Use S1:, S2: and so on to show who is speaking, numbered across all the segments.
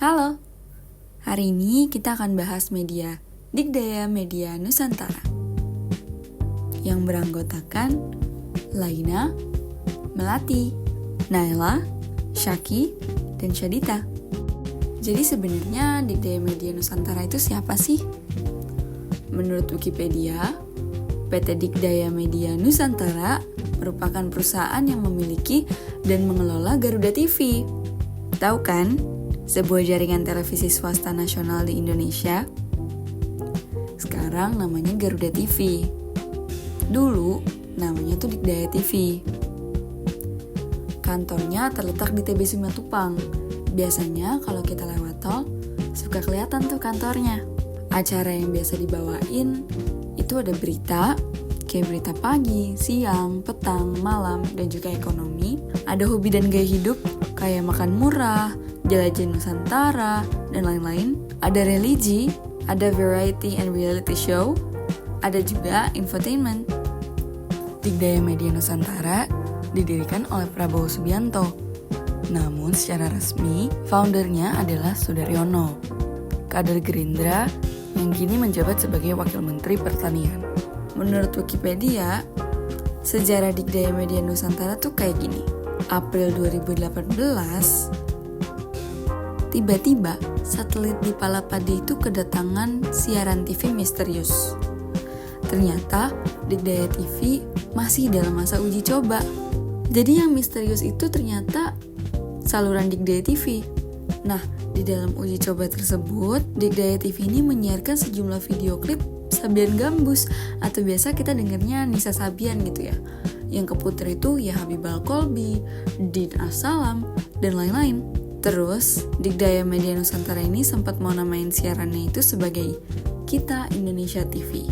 S1: Halo, hari ini kita akan bahas media Digdaya Media Nusantara yang beranggotakan Laina, Melati, Naila, Syaki, dan Syadita. Jadi sebenarnya Digdaya Media Nusantara itu siapa sih? Menurut Wikipedia, PT Digdaya Media Nusantara merupakan perusahaan yang memiliki dan mengelola Garuda TV. Tahu kan? Sebuah jaringan televisi swasta nasional di Indonesia. Sekarang namanya Garuda TV. Dulu namanya tuh Digdaya TV. Kantornya terletak di TB Simatupang. Biasanya kalau kita lewat tol, suka kelihatan tuh kantornya. Acara yang biasa dibawain itu ada berita, kayak berita pagi, siang, petang, malam, dan juga ekonomi. Ada hobi dan gaya hidup, kayak makan murah, jelajah Nusantara, dan lain-lain. Ada religi, ada variety and reality show, ada juga infotainment. Digdaya Media Nusantara didirikan oleh Prabowo Subianto. Namun secara resmi, foundernya adalah Sudaryono, kader Gerindra yang kini menjabat sebagai Wakil Menteri Pertanian. Menurut Wikipedia, sejarah Digdaya Media Nusantara tuh kayak gini. April 2018, tiba-tiba satelit di Palapadi itu kedatangan siaran TV misterius. Ternyata Digdaya TV masih dalam masa uji coba. Jadi yang misterius itu ternyata saluran Digdaya TV. Nah, di dalam uji coba tersebut, Digdaya TV ini menyiarkan sejumlah video klip Sabian Gambus, atau biasa kita dengarnya Nisa Sabian gitu ya. Yang keputar itu ya Habibal Kolbi, Din Assalam, dan lain-lain. Terus, Digdaya Media Nusantara ini sempat mau namain siarannya itu sebagai Kita Indonesia TV.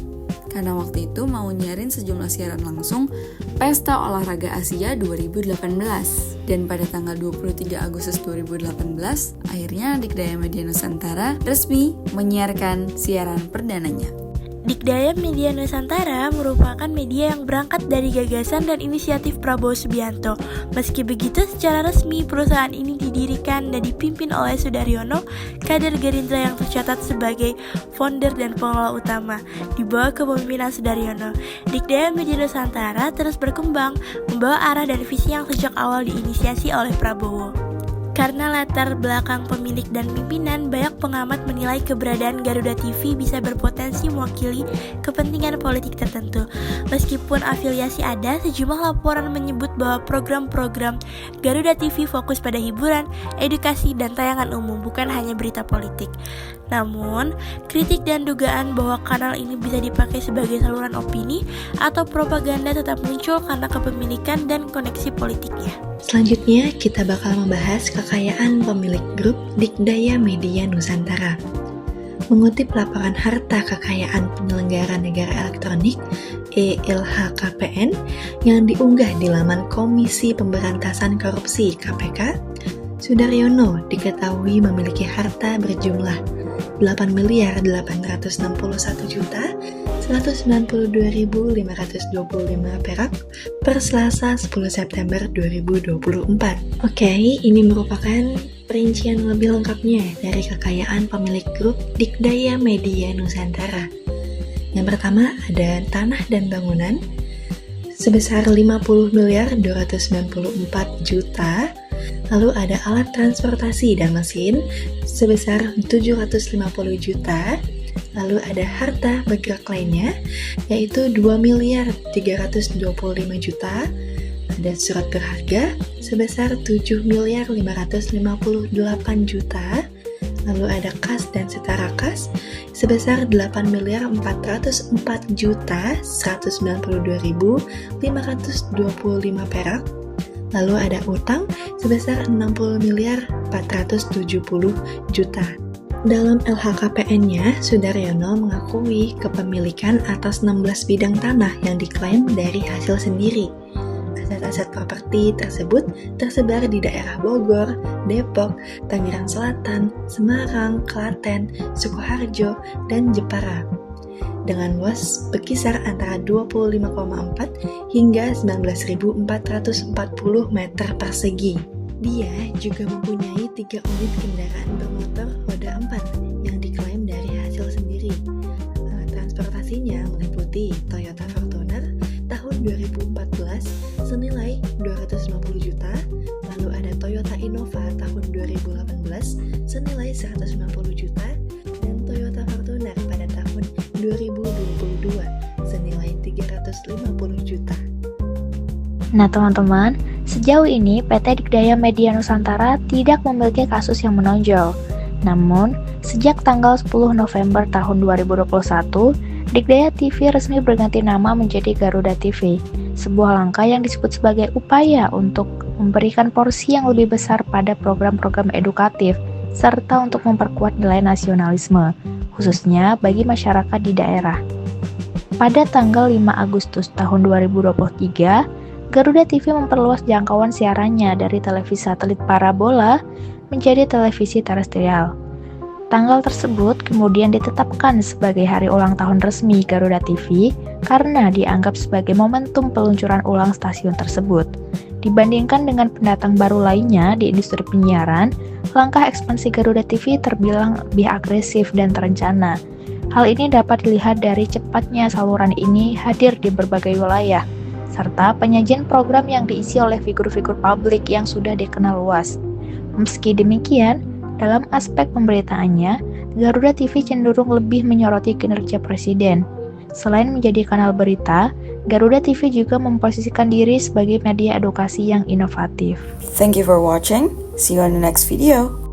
S1: Karena waktu itu mau nyiarin sejumlah siaran langsung Pesta Olahraga Asia 2018. Dan pada tanggal 23 Agustus 2018, akhirnya Digdaya Media Nusantara resmi menyiarkan siaran perdananya.
S2: Digdaya Media Nusantara merupakan media yang berangkat dari gagasan dan inisiatif Prabowo Subianto. Meski begitu, secara resmi perusahaan ini didirikan dan dipimpin oleh Sudaryono, kader Gerindra yang tercatat sebagai founder dan pengelola utama. Di bawah kepemimpinan Sudaryono, Digdaya Media Nusantara terus berkembang, membawa arah dan visi yang sejak awal diinisiasi oleh Prabowo. Karena latar belakang pemilik dan pimpinan, banyak pengamat menilai keberadaan Garuda TV bisa berpotensi mewakili kepentingan politik tertentu. Meskipun afiliasi ada, sejumlah laporan menyebut bahwa program-program Garuda TV fokus pada hiburan, edukasi, dan tayangan umum, bukan hanya berita politik. Namun, kritik dan dugaan bahwa kanal ini bisa dipakai sebagai saluran opini atau propaganda tetap muncul karena kepemilikan dan koneksi politiknya.
S3: Selanjutnya, kita bakal membahas kekayaan pemilik grup Digdaya Media Nusantara. Mengutip laporan harta kekayaan penyelenggara negara elektronik (ELHKPN) yang diunggah di laman Komisi Pemberantasan Korupsi (KPK), Sudaryono diketahui memiliki harta berjumlah 8.891.192.525 perak per Selasa 10 September 2024. Oke, ini merupakan perincian lebih lengkapnya dari kekayaan pemilik grup Digdaya Media Nusantara. Yang pertama ada tanah dan bangunan sebesar 50.294 juta. Lalu ada alat transportasi dan mesin sebesar 750 juta. Lalu ada harta bergerak lainnya yaitu 2.325 juta. Ada surat berharga sebesar 7.558 juta. Lalu ada kas dan setara kas sebesar 8.404 juta 192.525 perak. Lalu ada utang sebesar 60.470 juta. Dalam LHKPN-nya, Sudaryono mengakui kepemilikan atas 16 bidang tanah yang diklaim dari hasil sendiri. Aset-aset properti tersebut tersebar di daerah Bogor, Depok, Tangerang Selatan, Semarang, Klaten, Sukoharjo, dan Jepara. dengan luas berkisar antara 25,4 hingga 19.440 meter persegi. Dia juga mempunyai 3 unit kendaraan bermotor roda 4 yang diklaim dari hasil sendiri. Transportasinya meliputi Toyota Fortuner tahun 2014 senilai 250 juta, lalu ada Toyota Innova tahun 2018 senilai 150 juta, dan Toyota Fortuner pada tahun 2022 senilai 350 juta.
S4: Nah teman-teman, sejauh ini PT Dikdaya Media Nusantara tidak memiliki kasus yang menonjol. Namun, sejak tanggal 10 November tahun 2021, Dikdaya TV resmi berganti nama menjadi Garuda TV, sebuah langkah yang disebut sebagai upaya untuk memberikan porsi yang lebih besar pada program-program edukatif, serta untuk memperkuat nilai nasionalisme, khususnya bagi masyarakat di daerah. Pada tanggal 5 Agustus tahun 2023, Garuda TV memperluas jangkauan siarannya dari televisi satelit parabola menjadi televisi terestrial. Tanggal tersebut kemudian ditetapkan sebagai hari ulang tahun resmi Garuda TV karena dianggap sebagai momentum peluncuran ulang stasiun tersebut. Dibandingkan dengan pendatang baru lainnya di industri penyiaran, langkah ekspansi Garuda TV terbilang lebih agresif dan terencana. Hal ini dapat dilihat dari cepatnya saluran ini hadir di berbagai wilayah, serta penyajian program yang diisi oleh figur-figur publik yang sudah dikenal luas. Meski demikian, dalam aspek pemberitaannya, Garuda TV cenderung lebih menyoroti kinerja presiden. Selain menjadi kanal berita, Garuda TV juga memposisikan diri sebagai media edukasi yang inovatif.
S1: Thank you for watching. See you on the next video.